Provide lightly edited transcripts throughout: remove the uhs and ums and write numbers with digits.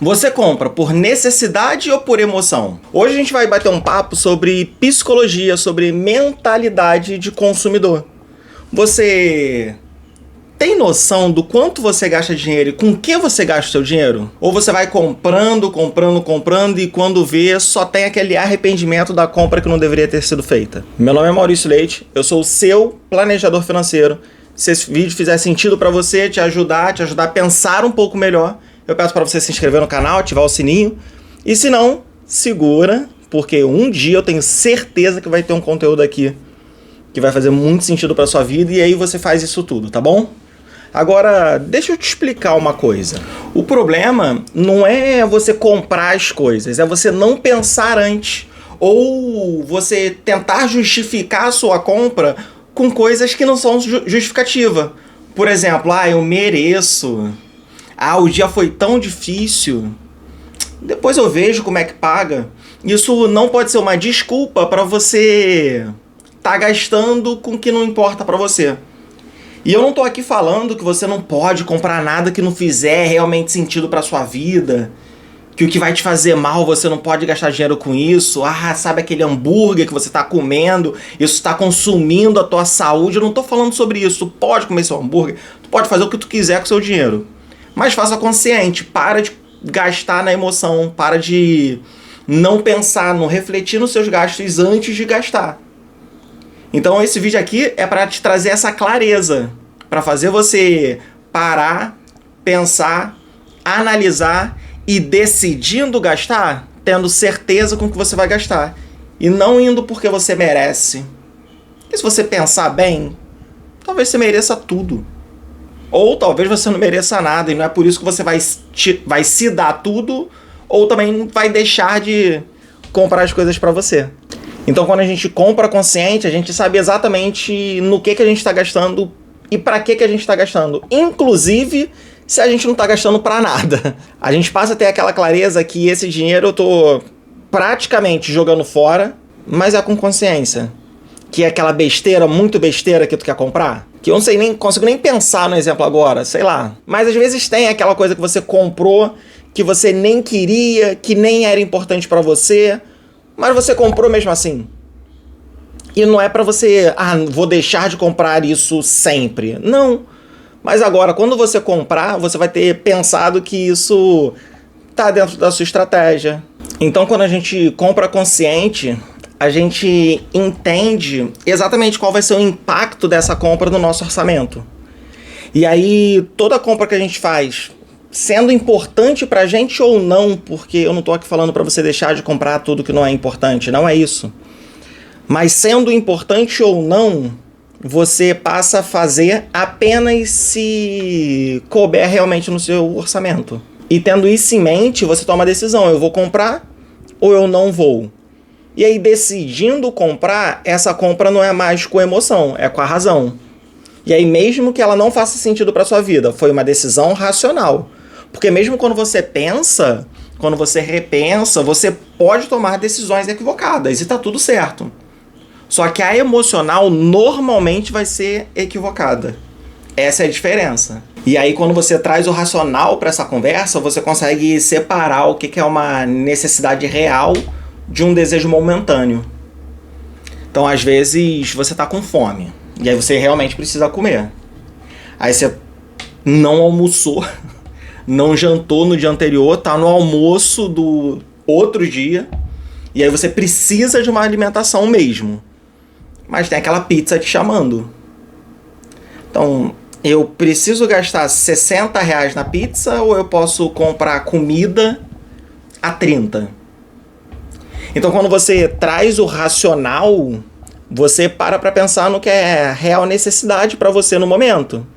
Você compra por necessidade ou por emoção? Hoje a gente vai bater um papo sobre psicologia, sobre mentalidade de consumidor. Você tem noção do quanto você gasta dinheiro e com que você gasta o seu dinheiro? Ou você vai comprando e quando vê só tem aquele arrependimento da compra que não deveria ter sido feita? Meu nome é Maurício Leite, eu sou o seu planejador financeiro. Se esse vídeo fizer sentido para você, te ajudar a pensar um pouco melhor, eu peço para você se inscrever no canal, ativar o sininho. E se não, segura, porque um dia eu tenho certeza que vai ter um conteúdo aqui que vai fazer muito sentido para sua vida e aí você faz isso tudo, tá bom? Agora, deixa eu te explicar uma coisa. O problema não é você comprar as coisas, é você não pensar antes. Ou você tentar justificar a sua compra com coisas que não são justificativa. Por exemplo, eu mereço. O dia foi tão difícil. Depois eu vejo como é que paga. Isso não pode ser uma desculpa para você tá gastando com o que não importa para você. E eu não tô aqui falando que você não pode comprar nada que não fizer realmente sentido para sua vida, que o que vai te fazer mal você não pode gastar dinheiro com isso. Sabe aquele hambúrguer que você tá comendo, isso está consumindo a tua saúde. Eu não tô falando sobre isso. Tu pode comer seu hambúrguer, tu pode fazer o que tu quiser com o seu dinheiro. Mas faça consciente, para de gastar na emoção, para de não pensar, não refletir nos seus gastos antes de gastar. Então esse vídeo aqui é para te trazer essa clareza, para fazer você parar, pensar, analisar e decidindo gastar, tendo certeza com o que você vai gastar. E não indo porque você merece. E se você pensar bem, talvez você mereça tudo. Ou talvez você não mereça nada e não é por isso que você vai se dar tudo, ou também vai deixar de comprar as coisas para você. Então quando a gente compra consciente, a gente sabe exatamente no que a gente está gastando e para que a gente está gastando. Inclusive se a gente não está gastando para nada. A gente passa a ter aquela clareza que esse dinheiro eu tô praticamente jogando fora, mas é com consciência. Que é aquela besteira, muito besteira que tu quer comprar. Que eu não consigo nem pensar no exemplo agora, sei lá. Mas às vezes tem aquela coisa que você comprou, que você nem queria, que nem era importante pra você, mas você comprou mesmo assim. E não é pra você, vou deixar de comprar isso sempre. Não. Mas agora, quando você comprar, você vai ter pensado que isso tá dentro da sua estratégia. Então quando a gente compra consciente, a gente entende exatamente qual vai ser o impacto dessa compra no nosso orçamento. E aí, toda compra que a gente faz, sendo importante pra gente ou não, porque eu não tô aqui falando pra você deixar de comprar tudo que não é importante, não é isso. Mas sendo importante ou não, você passa a fazer apenas se couber realmente no seu orçamento. E tendo isso em mente, você toma a decisão, eu vou comprar ou eu não vou. E aí, decidindo comprar, essa compra não é mais com emoção, é com a razão. E aí, mesmo que ela não faça sentido para sua vida, foi uma decisão racional. Porque mesmo quando você pensa, quando você repensa, você pode tomar decisões equivocadas e tá tudo certo. Só que a emocional normalmente vai ser equivocada. Essa é a diferença. E aí, quando você traz o racional para essa conversa, você consegue separar o que é uma necessidade real de um desejo momentâneo. Então, às vezes, você tá com fome. E aí você realmente precisa comer. Aí você não almoçou, não jantou no dia anterior, tá no almoço do outro dia. E aí você precisa de uma alimentação mesmo. Mas tem aquela pizza te chamando. Então, eu preciso gastar R$60 na pizza ou eu posso comprar comida a 30? Então, quando você traz o racional, você para pensar no que é real necessidade para você no momento.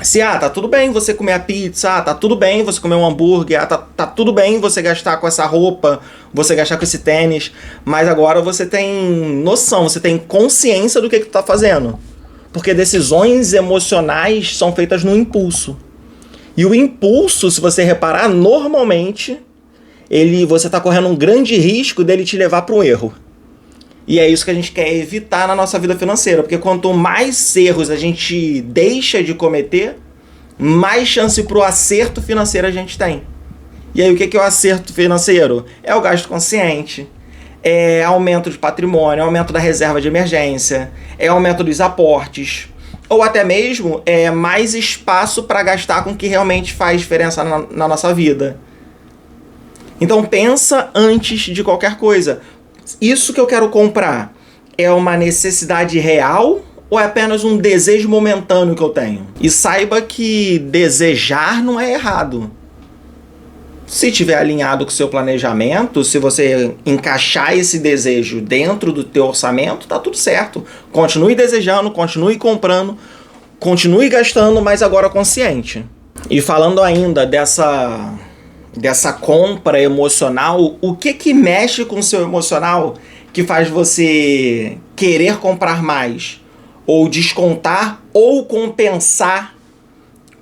Se, tá tudo bem você comer a pizza, tá tudo bem você comer um hambúrguer, tá tudo bem você gastar com essa roupa, você gastar com esse tênis, mas agora você tem noção, você tem consciência do que tu tá fazendo. Porque decisões emocionais são feitas no impulso. E o impulso, se você reparar, normalmente você está correndo um grande risco dele te levar para um erro. E é isso que a gente quer evitar na nossa vida financeira, porque quanto mais erros a gente deixa de cometer, mais chance para o acerto financeiro a gente tem. E aí o que é o acerto financeiro? É o gasto consciente, é aumento de patrimônio, é aumento da reserva de emergência, é aumento dos aportes, ou até mesmo é mais espaço para gastar com o que realmente faz diferença na nossa vida. Então pensa antes de qualquer coisa. Isso que eu quero comprar é uma necessidade real ou é apenas um desejo momentâneo que eu tenho? E saiba que desejar não é errado. Se tiver alinhado com o seu planejamento, se você encaixar esse desejo dentro do teu orçamento, tá tudo certo. Continue desejando, continue comprando, continue gastando, mas agora consciente. E falando ainda dessa compra emocional, o que mexe com o seu emocional que faz você querer comprar mais? Ou descontar ou compensar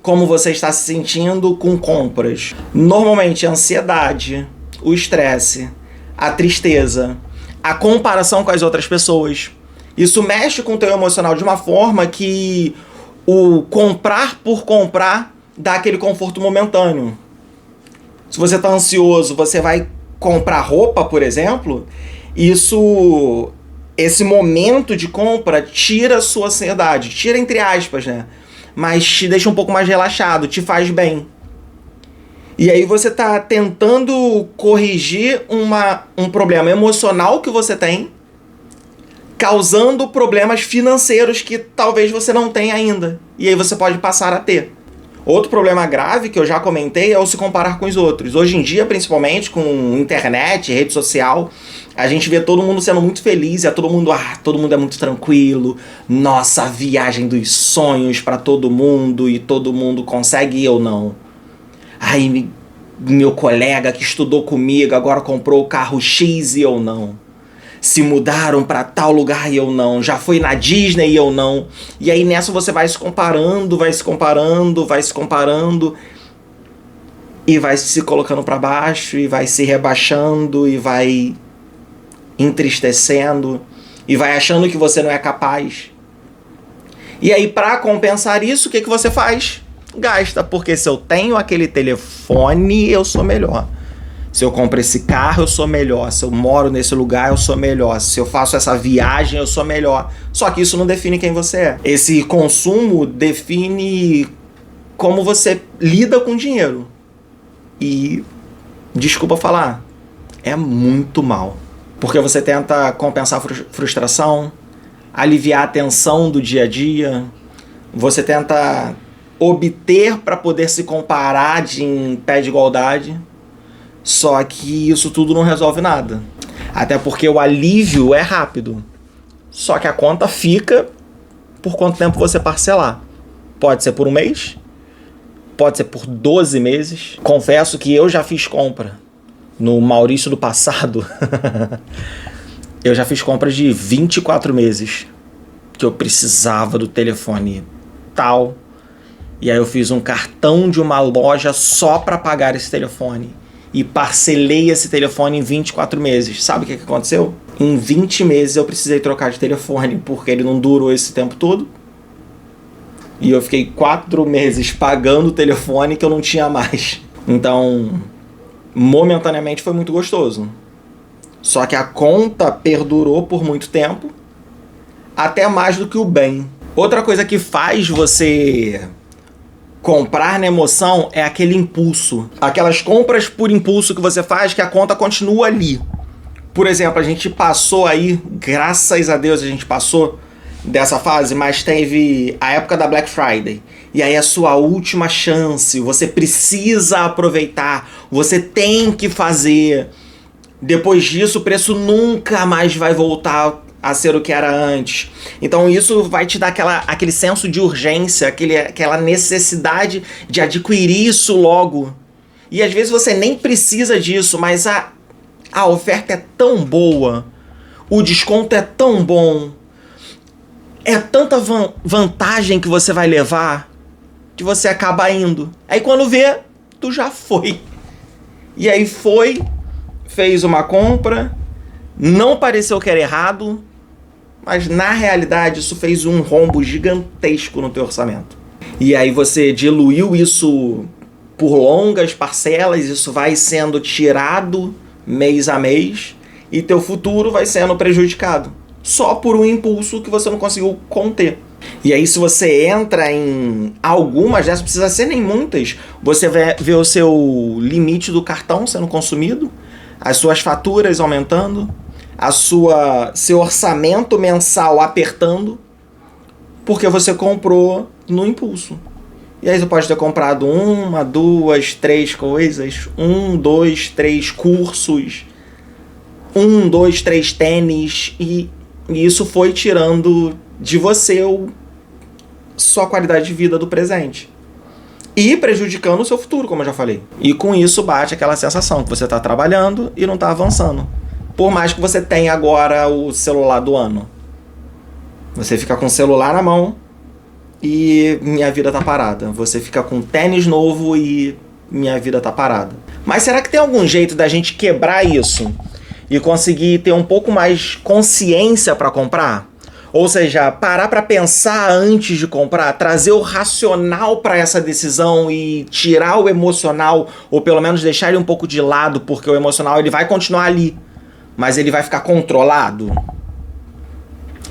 como você está se sentindo com compras? Normalmente a ansiedade, o estresse, a tristeza, a comparação com as outras pessoas. Isso mexe com o teu emocional de uma forma que o comprar por comprar dá aquele conforto momentâneo. Se você está ansioso, você vai comprar roupa, por exemplo, esse momento de compra tira a sua ansiedade, tira entre aspas, né? Mas te deixa um pouco mais relaxado, te faz bem. E aí você tá tentando corrigir um problema emocional que você tem, causando problemas financeiros que talvez você não tenha ainda. E aí você pode passar a ter. Outro problema grave que eu já comentei é o se comparar com os outros. Hoje em dia, principalmente com internet, rede social, a gente vê todo mundo sendo muito feliz, todo mundo é muito tranquilo. Nossa, a viagem dos sonhos para todo mundo e todo mundo consegue e eu não. Ai, meu colega que estudou comigo agora comprou o carro X e eu não. Se mudaram para tal lugar e eu não. Já fui na Disney e eu não. E aí nessa você vai se comparando, e vai se colocando para baixo, e vai se rebaixando, e vai entristecendo, e vai achando que você não é capaz. E aí para compensar isso, o que você faz? Gasta, porque se eu tenho aquele telefone, eu sou melhor. Se eu compro esse carro, eu sou melhor. Se eu moro nesse lugar, eu sou melhor. Se eu faço essa viagem, eu sou melhor. Só que isso não define quem você é. Esse consumo define como você lida com dinheiro. E, desculpa falar, é muito mal. Porque você tenta compensar a frustração, aliviar a tensão do dia a dia. Você tenta obter para poder se comparar em pé de igualdade. Só que isso tudo não resolve nada. Até porque o alívio é rápido. Só que a conta fica por quanto tempo você parcelar. Pode ser por um mês, pode ser por 12 meses. Confesso que eu já fiz compra no Maurício do passado. Eu já fiz compras de 24 meses. Que eu precisava do telefone tal. E aí eu fiz um cartão de uma loja só para pagar esse telefone. E parcelei esse telefone em 24 meses. Sabe o que aconteceu? Em 20 meses eu precisei trocar de telefone, porque ele não durou esse tempo todo. E eu fiquei 4 meses pagando o telefone que eu não tinha mais. Então, momentaneamente foi muito gostoso. Só que a conta perdurou por muito tempo. Até mais do que o bem. Outra coisa que faz você comprar na emoção é aquele impulso. Aquelas compras por impulso que você faz, que a conta continua ali. Por exemplo, a gente passou aí, graças a Deus a gente passou dessa fase, mas teve a época da Black Friday. E aí a sua última chance, você precisa aproveitar, você tem que fazer. Depois disso, o preço nunca mais vai voltar a ser o que era antes. Então isso vai te dar aquele senso de urgência, aquela necessidade de adquirir isso logo. E às vezes você nem precisa disso, mas a oferta é tão boa, o desconto é tão bom, é tanta vantagem que você vai levar, que você acaba indo. Aí quando vê, tu já foi. E aí foi, fez uma compra, não pareceu que era errado, mas na realidade isso fez um rombo gigantesco no teu orçamento. E aí você diluiu isso por longas parcelas, isso vai sendo tirado mês a mês e teu futuro vai sendo prejudicado só por um impulso que você não conseguiu conter. E aí, se você entra em algumas dessas, não precisa ser nem muitas, você vê o seu limite do cartão sendo consumido, as suas faturas aumentando, seu orçamento mensal apertando, porque você comprou no impulso. E aí você pode ter comprado 1, 2, 3 coisas, 1, 2, 3 cursos, 1, 2, 3 tênis, e isso foi tirando de você sua qualidade de vida do presente. E prejudicando o seu futuro, como eu já falei. E com isso bate aquela sensação que você está trabalhando e não está avançando. Por mais que você tenha agora o celular do ano. Você fica com o celular na mão e minha vida tá parada. Você fica com tênis novo e minha vida tá parada. Mas será que tem algum jeito da gente quebrar isso e conseguir ter um pouco mais consciência para comprar? Ou seja, parar para pensar antes de comprar, trazer o racional para essa decisão e tirar o emocional, ou pelo menos deixar ele um pouco de lado, porque o emocional ele vai continuar ali, mas ele vai ficar controlado.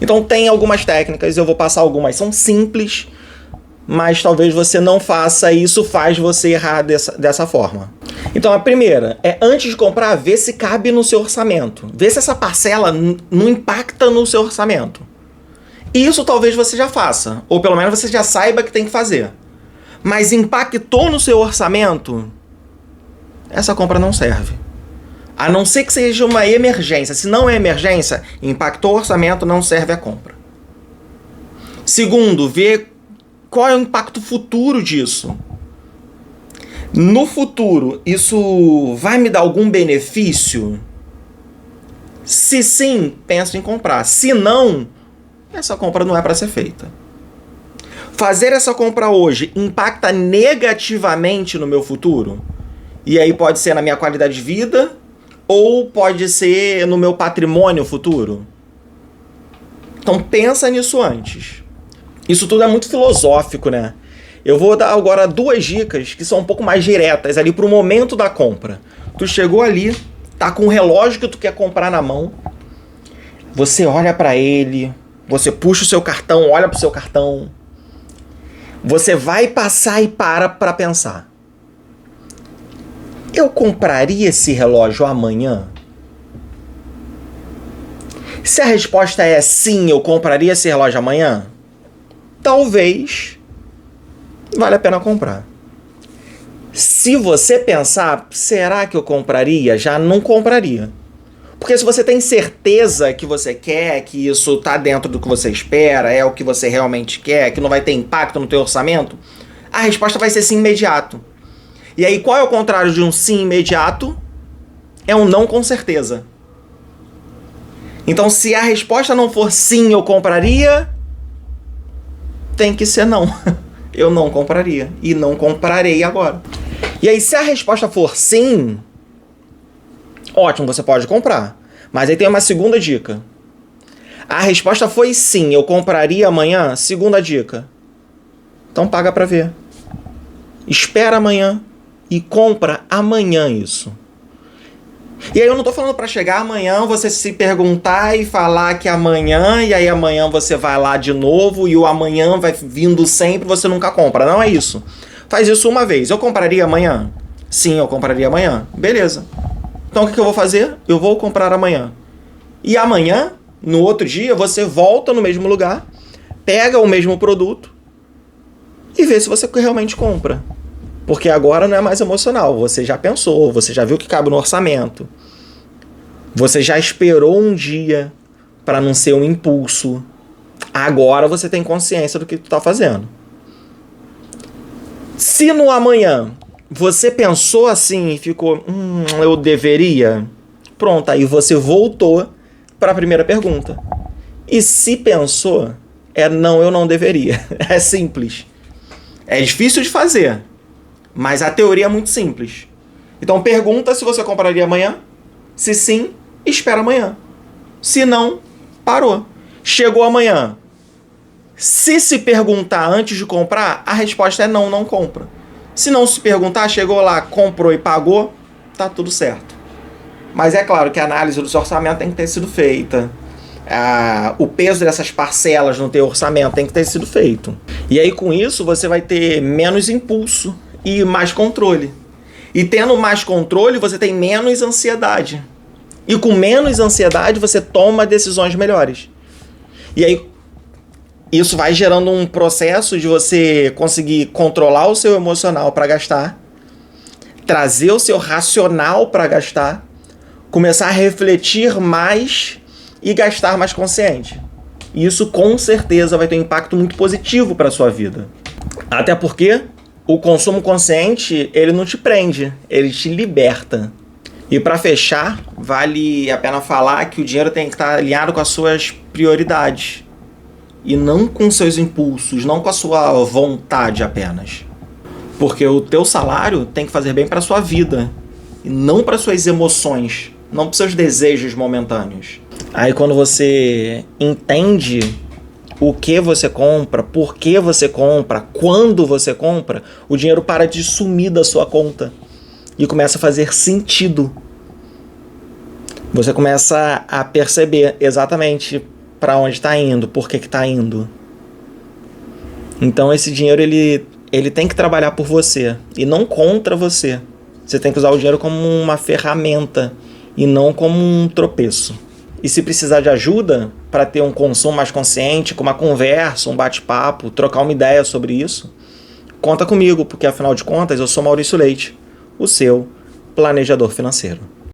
Então tem algumas técnicas, eu vou passar algumas, são simples, mas talvez você não faça e isso faz você errar dessa forma. Então a primeira é, antes de comprar, ver se cabe no seu orçamento. Ver se essa parcela não impacta no seu orçamento. Isso talvez você já faça, ou pelo menos você já saiba que tem que fazer. Mas impactou no seu orçamento, essa compra não serve. A não ser que seja uma emergência. Se não é emergência, impactou o orçamento, não serve a compra. Segundo, ver qual é o impacto futuro disso. No futuro, isso vai me dar algum benefício? Se sim, penso em comprar. Se não, essa compra não é para ser feita. Fazer essa compra hoje impacta negativamente no meu futuro? E aí pode ser na minha qualidade de vida ou pode ser no meu patrimônio futuro? Então pensa nisso antes. Isso tudo é muito filosófico, né? Eu vou dar agora 2 dicas que são um pouco mais diretas ali pro momento da compra. Tu chegou ali, tá com o relógio que tu quer comprar na mão, você olha para ele, você puxa o seu cartão, olha pro seu cartão, você vai passar e para pensar. Eu compraria esse relógio amanhã? Se a resposta é sim, eu compraria esse relógio amanhã, talvez vale a pena comprar. Se você pensar, será que eu compraria? Já não compraria. Porque se você tem certeza que você quer, que isso tá dentro do que você espera, é o que você realmente quer, que não vai ter impacto no teu orçamento, a resposta vai ser sim imediato. E aí, qual é o contrário de um sim imediato? É um não com certeza. Então, se a resposta não for sim, eu compraria, tem que ser não. Eu não compraria. E não comprarei agora. E aí, se a resposta for sim, ótimo, você pode comprar. Mas aí tem uma segunda dica. A resposta foi sim, eu compraria amanhã. Segunda dica. Então paga pra ver. Espera amanhã e compra amanhã isso. E aí eu não tô falando pra chegar amanhã, você se perguntar e falar que amanhã, e aí amanhã você vai lá de novo e o amanhã vai vindo sempre, você nunca compra. Não é isso. Faz isso uma vez. Eu compraria amanhã? Sim, eu compraria amanhã. Beleza. Então o que eu vou fazer? Eu vou comprar amanhã. E amanhã, no outro dia, você volta no mesmo lugar, pega o mesmo produto e vê se você realmente compra. Porque agora não é mais emocional. Você já pensou, você já viu que cabe no orçamento. Você já esperou um dia para não ser um impulso. Agora você tem consciência do que tu tá fazendo. Se no amanhã você pensou assim e ficou, eu deveria? Pronto, aí você voltou para a primeira pergunta. E se pensou, não, eu não deveria. É simples. É difícil de fazer, mas a teoria é muito simples. Então pergunta se você compraria amanhã. Se sim, espera amanhã. Se não, parou. Chegou amanhã. Se perguntar antes de comprar, a resposta é não, não compra. Se não se perguntar, chegou lá, comprou e pagou, tá tudo certo. Mas é claro que a análise do seu orçamento tem que ter sido feita. O peso dessas parcelas no teu orçamento tem que ter sido feito. E aí com isso você vai ter menos impulso e mais controle. E tendo mais controle você tem menos ansiedade. E com menos ansiedade você toma decisões melhores. E aí isso vai gerando um processo de você conseguir controlar o seu emocional para gastar, trazer o seu racional para gastar, começar a refletir mais e gastar mais consciente. E isso com certeza vai ter um impacto muito positivo para a sua vida. Até porque o consumo consciente, ele não te prende, ele te liberta. E para fechar, vale a pena falar que o dinheiro tem que estar alinhado com as suas prioridades. E não com seus impulsos, não com a sua vontade apenas. Porque o teu salário tem que fazer bem para a sua vida. E não para suas emoções, não para seus desejos momentâneos. Aí quando você entende o que você compra, por que você compra, quando você compra, o dinheiro para de sumir da sua conta e começa a fazer sentido. Você começa a perceber exatamente para onde está indo, por que está indo. Então esse dinheiro ele tem que trabalhar por você e não contra você. Você tem que usar o dinheiro como uma ferramenta e não como um tropeço. E se precisar de ajuda para ter um consumo mais consciente, com uma conversa, um bate-papo, trocar uma ideia sobre isso, conta comigo, porque afinal de contas eu sou Maurício Leite, o seu planejador financeiro.